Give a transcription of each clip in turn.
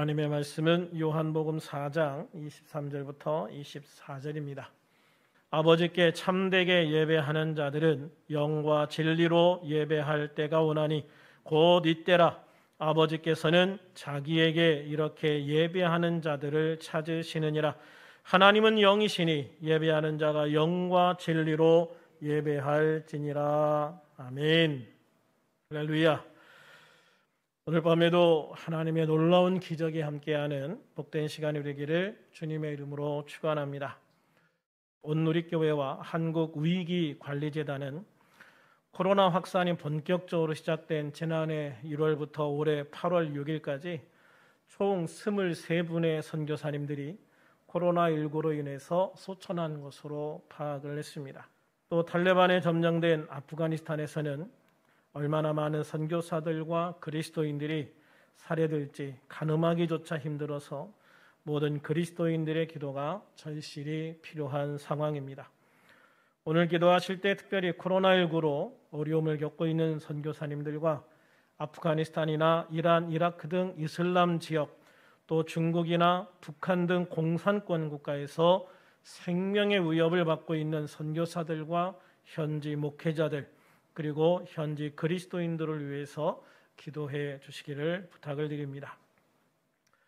하나님의 말씀은 요한복음 4장 23절부터 24절입니다. 아버지께 참되게 예배하는 자들은 영과 진리로 예배할 때가 오나니 곧 이때라. 아버지께서는 자기에게 이렇게 예배하는 자들을 찾으시느니라. 하나님은 영이시니 예배하는 자가 영과 진리로 예배할지니라. 아멘. 할렐루야. 오늘 밤에도 하나님의 놀라운 기적에 함께하는 복된 시간이 되기를 주님의 이름으로 축원합니다. 온누리교회와 한국위기관리재단은 코로나 확산이 본격적으로 시작된 지난해 1월부터 올해 8월 6일까지 총 23분의 선교사님들이 코로나19로 인해서 소천한 것으로 파악을 했습니다. 또 탈레반에 점령된 아프가니스탄에서는 얼마나 많은 선교사들과 그리스도인들이 살해될지 가늠하기조차 힘들어서 모든 그리스도인들의 기도가 절실히 필요한 상황입니다. 오늘 기도하실 때 특별히 코로나19로 어려움을 겪고 있는 선교사님들과 아프가니스탄이나 이란, 이라크 등 이슬람 지역, 또 중국이나 북한 등 공산권 국가에서 생명의 위협을 받고 있는 선교사들과 현지 목회자들, 그리고 현지 그리스도인들을 위해서 기도해 주시기를 부탁을 드립니다.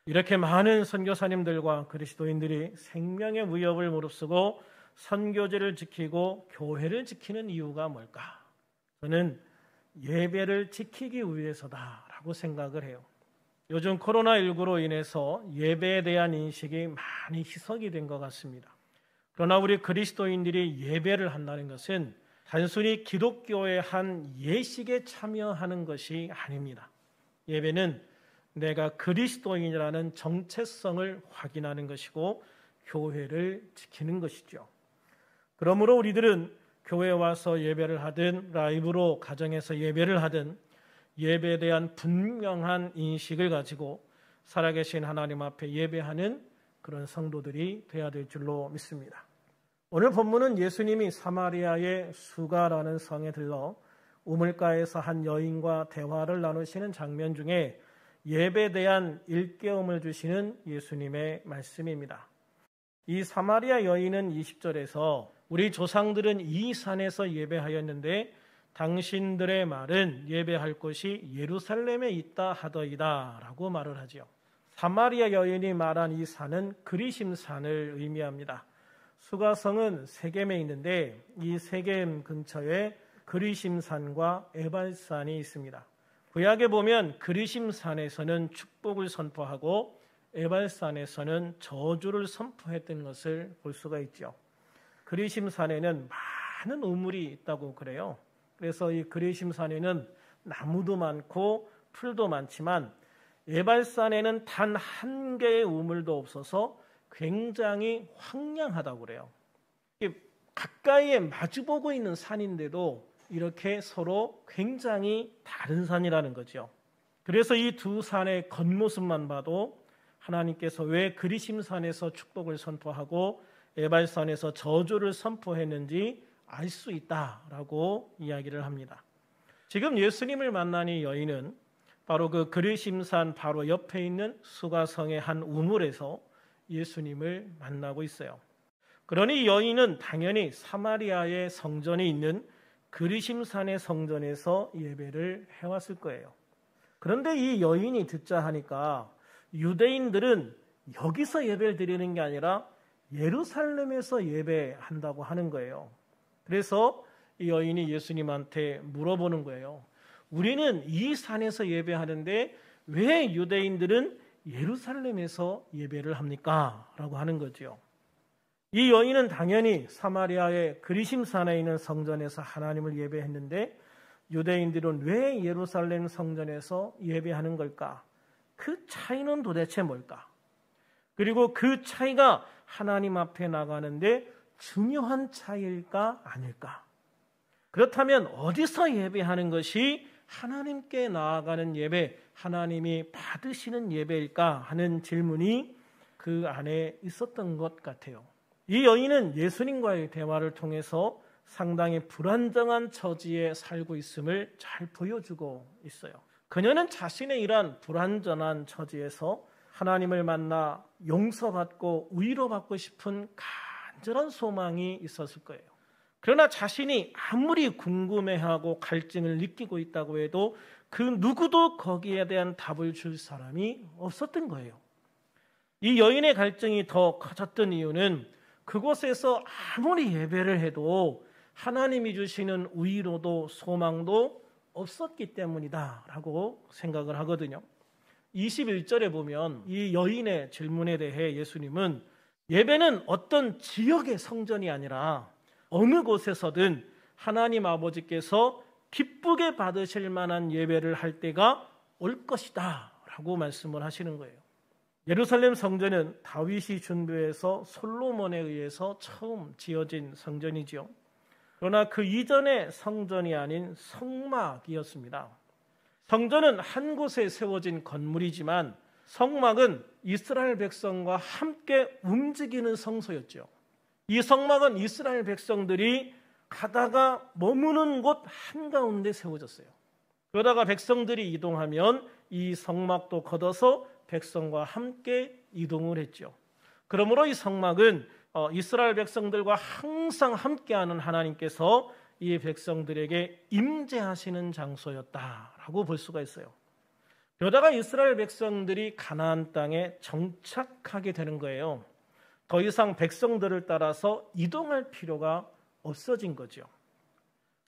이렇게 많은 선교사님들과 그리스도인들이 생명의 위협을 무릅쓰고 선교제를 지키고 교회를 지키는 이유가 뭘까? 저는 예배를 지키기 위해서다라고 생각을 해요. 요즘 코로나19로 인해서 예배에 대한 인식이 많이 희석이 된 것 같습니다. 그러나 우리 그리스도인들이 예배를 한다는 것은 단순히 기독교의 한 예식에 참여하는 것이 아닙니다. 예배는 내가 그리스도인이라는 정체성을 확인하는 것이고 교회를 지키는 것이죠. 그러므로 우리들은 교회에 와서 예배를 하든 라이브로 가정에서 예배를 하든 예배에 대한 분명한 인식을 가지고 살아계신 하나님 앞에 예배하는 그런 성도들이 되어야 될 줄로 믿습니다. 오늘 본문은 예수님이 사마리아의 수가라는 성에 들러 우물가에서 한 여인과 대화를 나누시는 장면 중에 예배에 대한 일깨움을 주시는 예수님의 말씀입니다. 이 사마리아 여인은 20절에서 우리 조상들은 이 산에서 예배하였는데 당신들의 말은 예배할 곳이 예루살렘에 있다 하더이다 라고 말을 하죠. 사마리아 여인이 말한 이 산은 그리심산을 의미합니다. 수가성은 세겜에 있는데 이 세겜 근처에 그리심산과 에발산이 있습니다. 구약에 보면 그리심산에서는 축복을 선포하고 에발산에서는 저주를 선포했던 것을 볼 수가 있죠. 그리심산에는 많은 우물이 있다고 그래요. 그래서 이 그리심산에는 나무도 많고 풀도 많지만 에발산에는 단 한 개의 우물도 없어서 굉장히 황량하다고 그래요. 가까이에 마주보고 있는 산인데도 이렇게 서로 굉장히 다른 산이라는 거죠. 그래서 이 두 산의 겉모습만 봐도 하나님께서 왜 그리심산에서 축복을 선포하고 에발산에서 저주를 선포했는지 알 수 있다라고 이야기를 합니다. 지금 예수님을 만난 이 여인은 바로 그 그리심산 바로 옆에 있는 수가성의 한 우물에서 예수님을 만나고 있어요. 그러니 여인은 당연히 사마리아의 성전이 있는 그리심산의 성전에서 예배를 해왔을 거예요. 그런데 이 여인이 듣자 하니까 유대인들은 여기서 예배를 드리는 게 아니라 예루살렘에서 예배한다고 하는 거예요. 그래서 이 여인이 예수님한테 물어보는 거예요. 우리는 이 산에서 예배하는데 왜 유대인들은 예루살렘에서 예배를 합니까? 라고 하는 거죠. 이 여인은 당연히 사마리아의 그리심산에 있는 성전에서 하나님을 예배했는데 유대인들은 왜 예루살렘 성전에서 예배하는 걸까? 그 차이는 도대체 뭘까? 그리고 그 차이가 하나님 앞에 나가는데 중요한 차이일까 아닐까? 그렇다면 어디서 예배하는 것이 하나님께 나아가는 예배, 하나님이 받으시는 예배일까 하는 질문이 그 안에 있었던 것 같아요. 이 여인은 예수님과의 대화를 통해서 상당히 불안정한 처지에 살고 있음을 잘 보여주고 있어요. 그녀는 자신의 이러한 불완전한 처지에서 하나님을 만나 용서받고 위로받고 싶은 간절한 소망이 있었을 거예요. 그러나 자신이 아무리 궁금해하고 갈증을 느끼고 있다고 해도 그 누구도 거기에 대한 답을 줄 사람이 없었던 거예요. 이 여인의 갈증이 더 커졌던 이유는 그곳에서 아무리 예배를 해도 하나님이 주시는 위로도 소망도 없었기 때문이다라고 생각을 하거든요. 21절에 보면 이 여인의 질문에 대해 예수님은 예배는 어떤 지역의 성전이 아니라 어느 곳에서든 하나님 아버지께서 기쁘게 받으실 만한 예배를 할 때가 올 것이다 라고 말씀을 하시는 거예요. 예루살렘 성전은 다윗이 준비해서 솔로몬에 의해서 처음 지어진 성전이죠. 그러나 그 이전의 성전이 아닌 성막이었습니다. 성전은 한 곳에 세워진 건물이지만 성막은 이스라엘 백성과 함께 움직이는 성소였죠. 이 성막은 이스라엘 백성들이 가다가 머무는 곳 한가운데 세워졌어요. 그러다가 백성들이 이동하면 이 성막도 걷어서 백성과 함께 이동을 했죠. 그러므로 이 성막은 이스라엘 백성들과 항상 함께하는 하나님께서 이 백성들에게 임재하시는 장소였다라고 볼 수가 있어요. 그러다가 이스라엘 백성들이 가나안 땅에 정착하게 되는 거예요. 더 이상 백성들을 따라서 이동할 필요가 없어진 거죠.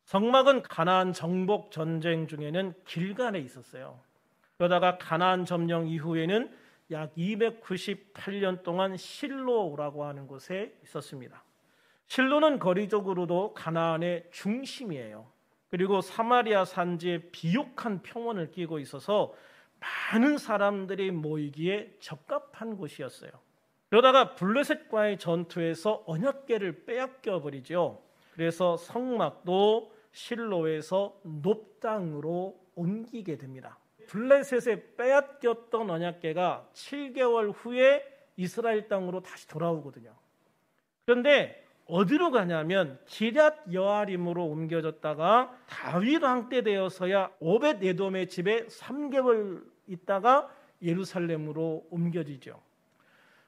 성막은 가나안 정복 전쟁 중에는 길갈에 있었어요. 그러다가 가나안 점령 이후에는 약 298년 동안 실로라고 하는 곳에 있었습니다. 실로는 거리적으로도 가나안의 중심이에요. 그리고 사마리아 산지에 비옥한 평원을 끼고 있어서 많은 사람들이 모이기에 적합한 곳이었어요. 그러다가 블레셋과의 전투에서 언약궤를 빼앗겨 버리죠. 그래서 성막도 실로에서 높당으로 옮기게 됩니다. 블레셋에 빼앗겼던 언약궤가 7개월 후에 이스라엘 땅으로 다시 돌아오거든요. 그런데 어디로 가냐면 기럇 여아림으로 옮겨졌다가 다윗 왕 때 되어서야 오벳 에돔의 집에 3개월 있다가 예루살렘으로 옮겨지죠.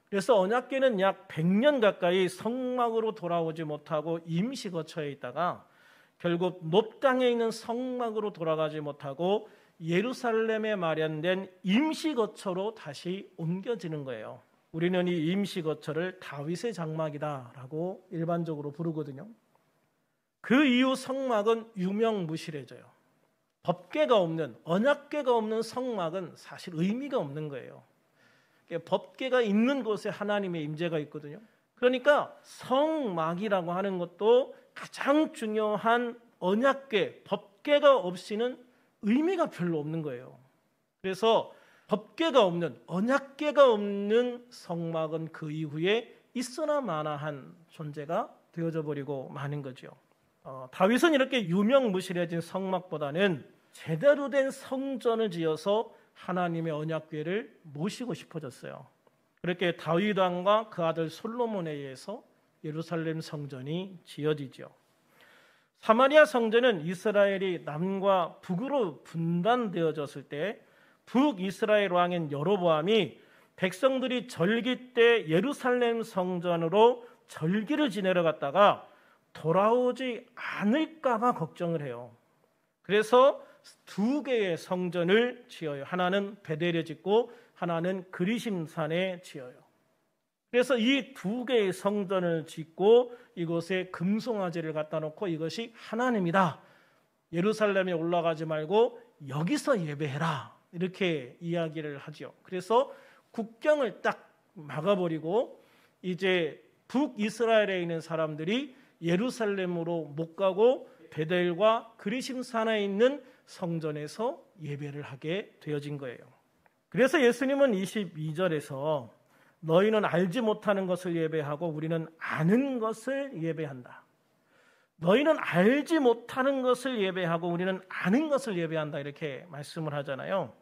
그래서 언약궤는 약 100년 가까이 성막으로 돌아오지 못하고 임시 거처에 있다가 결국 높당에 있는 성막으로 돌아가지 못하고 예루살렘에 마련된 임시 거처로 다시 옮겨지는 거예요. 우리는 이 임시 거처를 다윗의 장막이다라고 일반적으로 부르거든요. 그 이후 성막은 유명무실해져요. 법궤가 없는, 언약궤가 없는 성막은 사실 의미가 없는 거예요. 법궤가 있는 곳에 하나님의 임재가 있거든요. 그러니까 성막이라고 하는 것도 가장 중요한 언약궤, 법궤가 없이는 의미가 별로 없는 거예요. 그래서 법궤가 없는, 언약궤가 없는 성막은 그 이후에 있으나 마나한 존재가 되어져 버리고 마는 거죠. 다윗은 이렇게 유명무실해진 성막보다는 제대로 된 성전을 지어서 하나님의 언약궤를 모시고 싶어졌어요. 그렇게 다윗 왕과 그 아들 솔로몬에 의해서 예루살렘 성전이 지어지죠. 사마리아 성전은 이스라엘이 남과 북으로 분단되어졌을 때 북이스라엘 왕인 여로보암이 백성들이 절기 때 예루살렘 성전으로 절기를 지내러 갔다가 돌아오지 않을까 봐 걱정을 해요. 그래서 두 개의 성전을 지어요. 하나는 베델에 짓고 하나는 그리심산에 지어요. 그래서 이 두 개의 성전을 짓고 이곳에 금송아지를 갖다 놓고 이것이 하나님이다. 예루살렘에 올라가지 말고 여기서 예배해라. 이렇게 이야기를 하죠. 그래서 국경을 딱 막아버리고 이제 북이스라엘에 있는 사람들이 예루살렘으로 못 가고 베델과 그리심산에 있는 성전에서 예배를 하게 되어진 거예요. 그래서 예수님은 22절에서 너희는 알지 못하는 것을 예배하고 우리는 아는 것을 예배한다. 너희는 알지 못하는 것을 예배하고 우리는 아는 것을 예배한다. 이렇게 말씀을 하잖아요.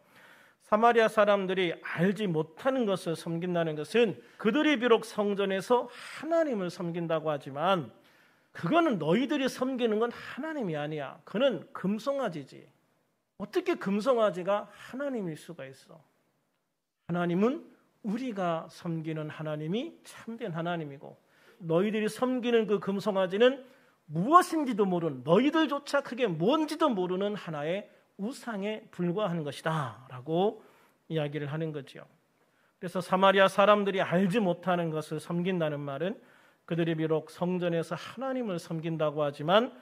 사마리아 사람들이 알지 못하는 것을 섬긴다는 것은 그들이 비록 성전에서 하나님을 섬긴다고 하지만 그거는 너희들이 섬기는 건 하나님이 아니야. 그는 금송아지지. 어떻게 금송아지가 하나님일 수가 있어? 하나님은 우리가 섬기는 하나님이 참된 하나님이고 너희들이 섬기는 그 금송아지는 무엇인지도 모르는, 너희들조차 그게 뭔지도 모르는 하나의 우상에 불과한 것이다 라고 이야기를 하는 거죠. 그래서 사마리아 사람들이 알지 못하는 것을 섬긴다는 말은 그들이 비록 성전에서 하나님을 섬긴다고 하지만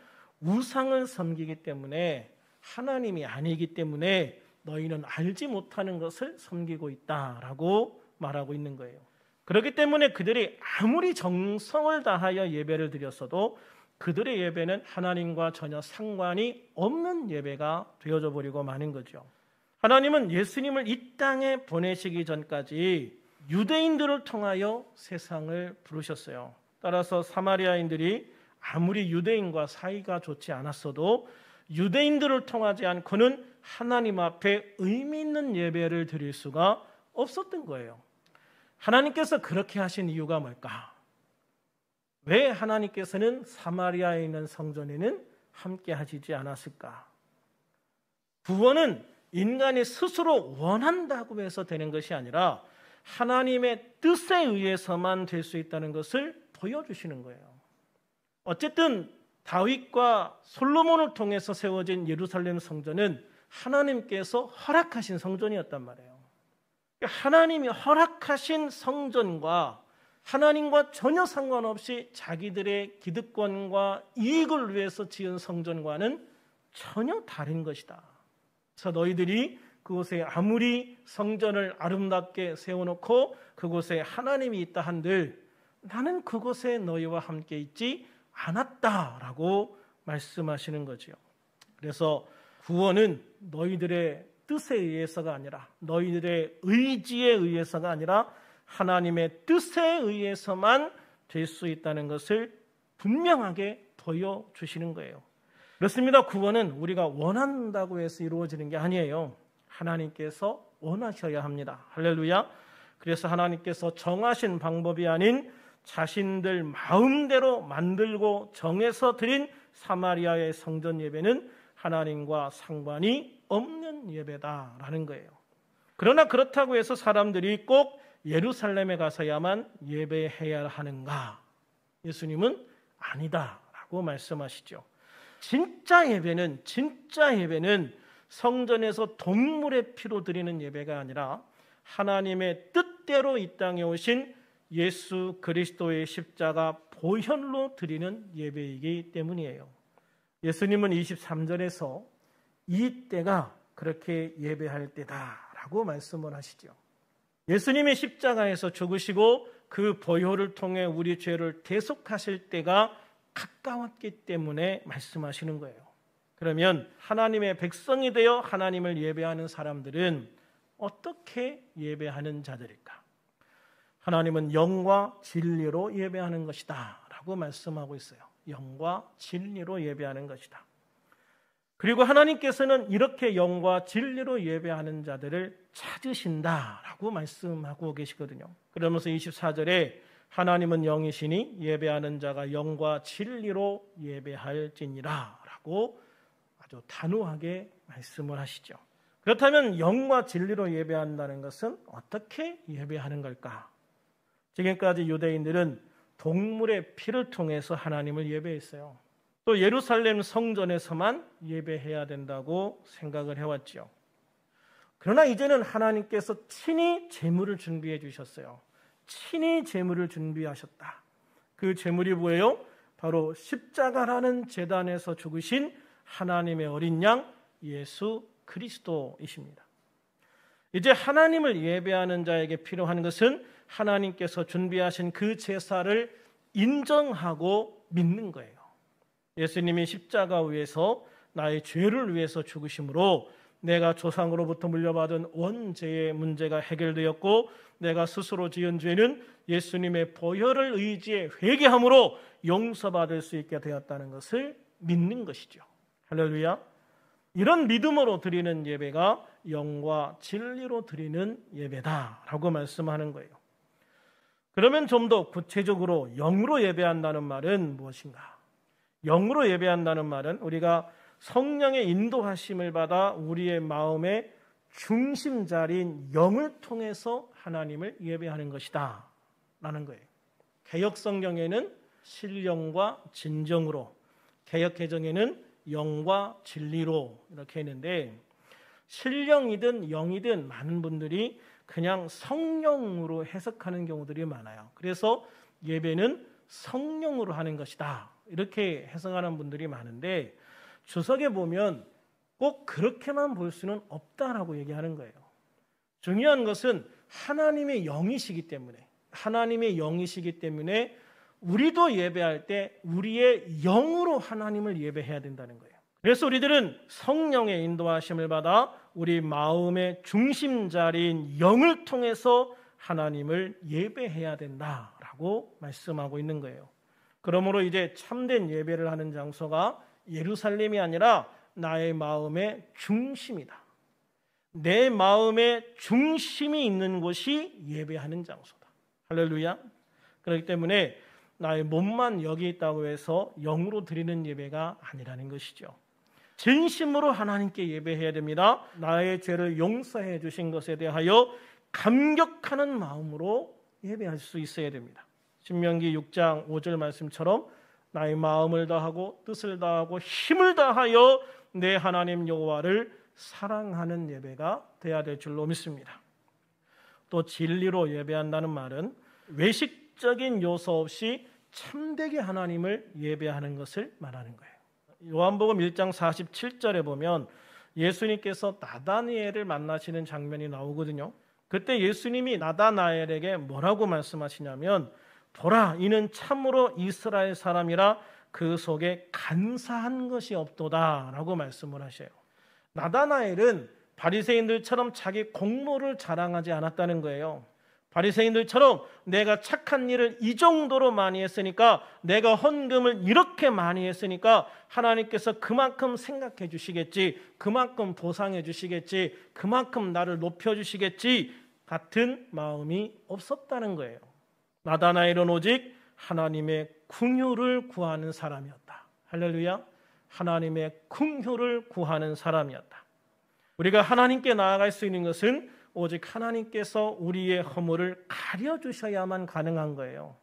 우상을 섬기기 때문에, 하나님이 아니기 때문에 너희는 알지 못하는 것을 섬기고 있다라고 말하고 있는 거예요. 그렇기 때문에 그들이 아무리 정성을 다하여 예배를 드렸어도 그들의 예배는 하나님과 전혀 상관이 없는 예배가 되어져 버리고 마는 거죠. 하나님은 예수님을 이 땅에 보내시기 전까지 유대인들을 통하여 세상을 부르셨어요. 따라서 사마리아인들이 아무리 유대인과 사이가 좋지 않았어도 유대인들을 통하지 않고는 하나님 앞에 의미 있는 예배를 드릴 수가 없었던 거예요. 하나님께서 그렇게 하신 이유가 뭘까? 왜 하나님께서는 사마리아에 있는 성전에는 함께 하시지 않았을까? 구원은 인간이 스스로 원한다고 해서 되는 것이 아니라 하나님의 뜻에 의해서만 될 수 있다는 것을 보여주시는 거예요. 어쨌든 다윗과 솔로몬을 통해서 세워진 예루살렘 성전은 하나님께서 허락하신 성전이었단 말이에요. 하나님이 허락하신 성전과 하나님과 전혀 상관없이 자기들의 기득권과 이익을 위해서 지은 성전과는 전혀 다른 것이다. 그래서 너희들이 그곳에 아무리 성전을 아름답게 세워놓고 그곳에 하나님이 있다 한들 나는 그곳에 너희와 함께 있지 않았다라고 말씀하시는 거죠. 그래서 구원은 너희들의 뜻에 의해서가 아니라, 너희들의 의지에 의해서가 아니라 하나님의 뜻에 의해서만 될 수 있다는 것을 분명하게 보여주시는 거예요. 그렇습니다. 구원은 우리가 원한다고 해서 이루어지는 게 아니에요. 하나님께서 원하셔야 합니다. 할렐루야. 그래서 하나님께서 정하신 방법이 아닌 자신들 마음대로 만들고 정해서 드린 사마리아의 성전 예배는 하나님과 상관이 없는 예배다라는 거예요. 그러나 그렇다고 해서 사람들이 꼭 예루살렘에 가서야만 예배해야 하는가? 예수님은 아니다라고 말씀하시죠. 진짜 예배는 성전에서 동물의 피로 드리는 예배가 아니라 하나님의 뜻대로 이 땅에 오신 예수 그리스도의 십자가 보혈로 드리는 예배이기 때문이에요. 예수님은 23절에서 이 때가 그렇게 예배할 때다라고 말씀을 하시죠. 예수님이 십자가에서 죽으시고 그 보혈을 통해 우리 죄를 대속하실 때가 가까웠기 때문에 말씀하시는 거예요. 그러면 하나님의 백성이 되어 하나님을 예배하는 사람들은 어떻게 예배하는 자들일까? 하나님은 영과 진리로 예배하는 것이다 라고 말씀하고 있어요. 영과 진리로 예배하는 것이다. 그리고 하나님께서는 이렇게 영과 진리로 예배하는 자들을 찾으신다라고 말씀하고 계시거든요. 그러면서 24절에 하나님은 영이시니 예배하는 자가 영과 진리로 예배할지니라 라고 아주 단호하게 말씀을 하시죠. 그렇다면 영과 진리로 예배한다는 것은 어떻게 예배하는 걸까? 지금까지 유대인들은 동물의 피를 통해서 하나님을 예배했어요. 또 예루살렘 성전에서만 예배해야 된다고 생각을 해왔죠. 그러나 이제는 하나님께서 친히 제물을 준비해 주셨어요. 친히 제물을 준비하셨다. 그 제물이 뭐예요? 바로 십자가라는 제단에서 죽으신 하나님의 어린 양 예수 그리스도이십니다. 이제 하나님을 예배하는 자에게 필요한 것은 하나님께서 준비하신 그 제사를 인정하고 믿는 거예요. 예수님이 십자가 위에서 나의 죄를 위해서 죽으심으로 내가 조상으로부터 물려받은 원죄의 문제가 해결되었고 내가 스스로 지은 죄는 예수님의 보혈을 의지해 회개함으로 용서받을 수 있게 되었다는 것을 믿는 것이죠. 할렐루야. 이런 믿음으로 드리는 예배가 영과 진리로 드리는 예배다라고 말씀하는 거예요. 그러면 좀 더 구체적으로 영으로 예배한다는 말은 무엇인가? 영으로 예배한다는 말은 우리가 성령의 인도하심을 받아 우리의 마음의 중심 자리인 영을 통해서 하나님을 예배하는 것이다 라는 거예요. 개역 성경에는 신령과 진정으로, 개역 개정에는 영과 진리로 이렇게 했는데, 신령이든 영이든 많은 분들이 그냥 성령으로 해석하는 경우들이 많아요. 그래서 예배는 성령으로 하는 것이다 이렇게 해석하는 분들이 많은데, 주석에 보면 꼭 그렇게만 볼 수는 없다라고 얘기하는 거예요. 중요한 것은 하나님의 영이시기 때문에 우리도 예배할 때 우리의 영으로 하나님을 예배해야 된다는 거예요. 그래서 우리들은 성령의 인도하심을 받아 우리 마음의 중심자리인 영을 통해서 하나님을 예배해야 된다라고 말씀하고 있는 거예요. 그러므로 이제 참된 예배를 하는 장소가 예루살렘이 아니라 나의 마음의 중심이다. 내 마음의 중심이 있는 곳이 예배하는 장소다. 할렐루야. 그렇기 때문에 나의 몸만 여기 있다고 해서 영으로 드리는 예배가 아니라는 것이죠. 진심으로 하나님께 예배해야 됩니다. 나의 죄를 용서해 주신 것에 대하여 감격하는 마음으로 예배할 수 있어야 됩니다. 신명기 6장 5절 말씀처럼 나의 마음을 다하고 뜻을 다하고 힘을 다하여 내 하나님 여호와를 사랑하는 예배가 돼야 될 줄로 믿습니다. 또 진리로 예배한다는 말은 외식적인 요소 없이 참되게 하나님을 예배하는 것을 말하는 거예요. 요한복음 1장 47절에 보면 예수님께서 나다나엘을 만나시는 장면이 나오거든요. 그때 예수님이 나다나엘에게 뭐라고 말씀하시냐면, 보라, 이는 참으로 이스라엘 사람이라 그 속에 간사한 것이 없도다 라고 말씀을 하셔요. 나다나엘은 바리새인들처럼 자기 공로를 자랑하지 않았다는 거예요. 바리새인들처럼 내가 착한 일을 이 정도로 많이 했으니까, 내가 헌금을 이렇게 많이 했으니까 하나님께서 그만큼 생각해 주시겠지, 그만큼 보상해 주시겠지, 그만큼 나를 높여 주시겠지 같은 마음이 없었다는 거예요. 나다나엘은 오직 하나님의 긍휼을 구하는 사람이었다. 할렐루야. 하나님의 긍휼을 구하는 사람이었다. 우리가 하나님께 나아갈 수 있는 것은 오직 하나님께서 우리의 허물을 가려주셔야만 가능한 거예요.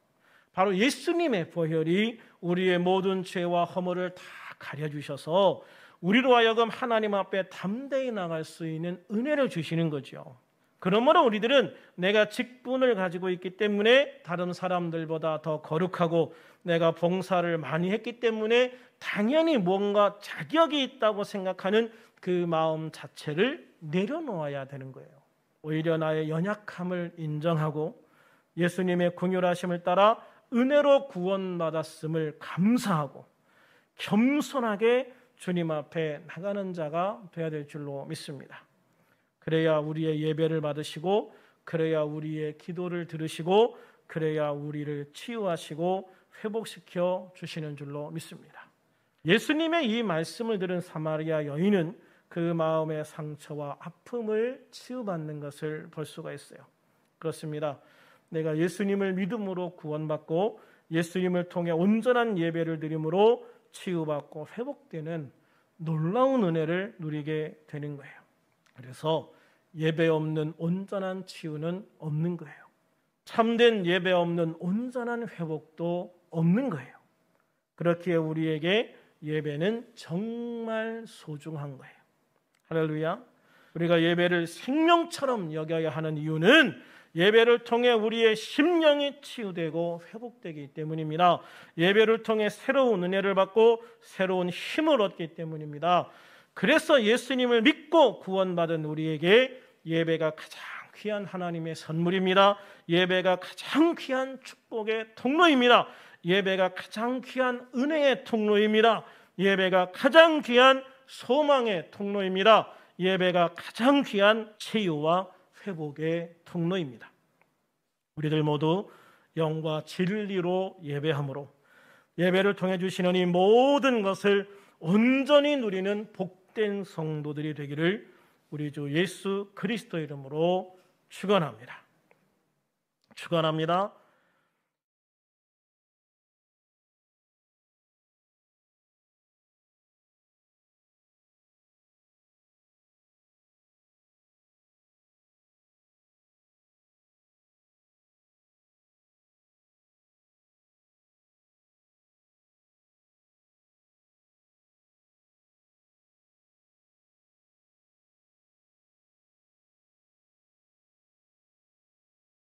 바로 예수님의 보혈이 우리의 모든 죄와 허물을 다 가려주셔서 우리로 하여금 하나님 앞에 담대히 나갈 수 있는 은혜를 주시는 거죠. 그러므로 우리들은 내가 직분을 가지고 있기 때문에 다른 사람들보다 더 거룩하고, 내가 봉사를 많이 했기 때문에 당연히 뭔가 자격이 있다고 생각하는 그 마음 자체를 내려놓아야 되는 거예요. 오히려 나의 연약함을 인정하고 예수님의 긍휼하심을 따라 은혜로 구원받았음을 감사하고 겸손하게 주님 앞에 나가는 자가 되어야 될 줄로 믿습니다. 그래야 우리의 예배를 받으시고, 그래야 우리의 기도를 들으시고, 그래야 우리를 치유하시고 회복시켜 주시는 줄로 믿습니다. 예수님의 이 말씀을 들은 사마리아 여인은 그 마음의 상처와 아픔을 치유받는 것을 볼 수가 있어요. 그렇습니다. 내가 예수님을 믿음으로 구원받고 예수님을 통해 온전한 예배를 드림으로 치유받고 회복되는 놀라운 은혜를 누리게 되는 거예요. 그래서 예배 없는 온전한 치유는 없는 거예요. 참된 예배 없는 온전한 회복도 없는 거예요. 그렇기에 우리에게 예배는 정말 소중한 거예요. 할렐루야. 우리가 예배를 생명처럼 여겨야 하는 이유는 예배를 통해 우리의 심령이 치유되고 회복되기 때문입니다. 예배를 통해 새로운 은혜를 받고 새로운 힘을 얻기 때문입니다. 그래서 예수님을 믿고 구원받은 우리에게 예배가 가장 귀한 하나님의 선물입니다. 예배가 가장 귀한 축복의 통로입니다. 예배가 가장 귀한 은혜의 통로입니다. 예배가 가장 귀한 소망의 통로입니다. 예배가 가장 귀한 치유와 회복의 통로입니다. 우리들 모두 영과 진리로 예배함으로 예배를 통해 주시는 이 모든 것을 온전히 누리는 복된 성도들이 되기를 우리 주 예수 그리스도 이름으로 축원합니다. 축원합니다.